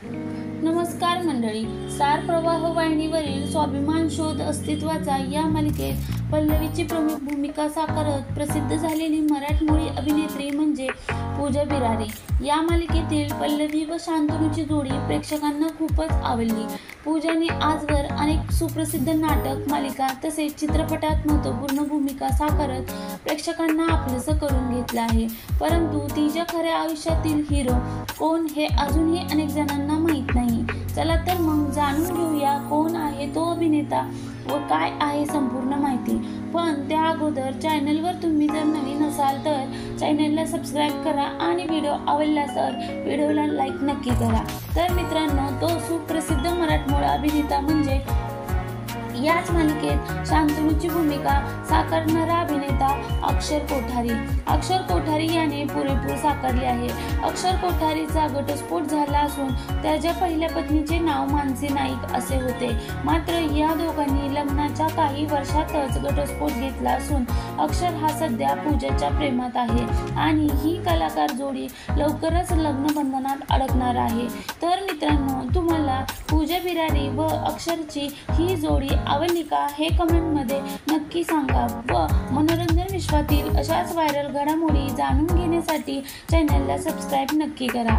नमस्कार मंडळी, स्टार प्रवाह वाहिनीवरील स्वाभिमान शोध अस्तित्वाचा या मालिकेत पल्लवीची प्रमुख भूमिका साकारत प्रसिद्ध झालेली मराठमोळी अभिनेत्री म्हणजे पूजा बिरारे। या मालिकेतील पल्लवी व शांतनूची जोडी प्रेक्षकांना खूपच आवडली। पूजाने आजवर अनेक सुप्रसिद्ध नाटक, मालिका तसेच चित्रपटात महत्त्वपूर्ण भूमिका साकारत प्रेक्षकांना आपलंसं करून घेतलं आहे। परंतु तिच्या खऱ्या आयुष्यातील हिरो कोण हे अजूनही अनेक जणांना माहीत नाही। चला तर मग जाणून घेऊया कोण आहे तो अभिनेता व काय आहे संपूर्ण माहिती। पण त्या अगोदर चॅनलवर तुम्ही जर नवीन असाल तर चॅनलला सबस्क्राईब करा आणि व्हिडिओ आवडला तर व्हिडिओला लाईक नक्की करा। तर मित्रांनो, तो सुप्रसिद्ध मराठमोळा अभिनेता म्हणजे याच मालिकेत शांतनूची भूमिका साकारणारा अभिनेता अक्षर कोठारी। अक्षर कोठारी याने पुरेपूर साकारले आहे। अक्षर कोठारीचा घटस्फोट झाला असून त्याच्या पहिल्या पत्नीचे नाव मानसी नाईक असे होते। मात्र या दोघांनी लग्नाच्या काही वर्षातच घटस्फोट घेतला असून अक्षर हा सध्या पूजाच्या प्रेमात आहे आणि ही कलाकार जोडी लवकरच लग्न बंधनात अडकणार आहे। तर मित्रांनो, तुम्हाला पूजा बिरारी व अक्षरची ही जोडी आवडली का हे कमेंटमध्ये नक्की सांगा व मनोरंजन विश्वातील अशाच व्हायरल घडामोडी जाणून घेण्यासाठी चॅनलला सबस्क्राईब नक्की करा।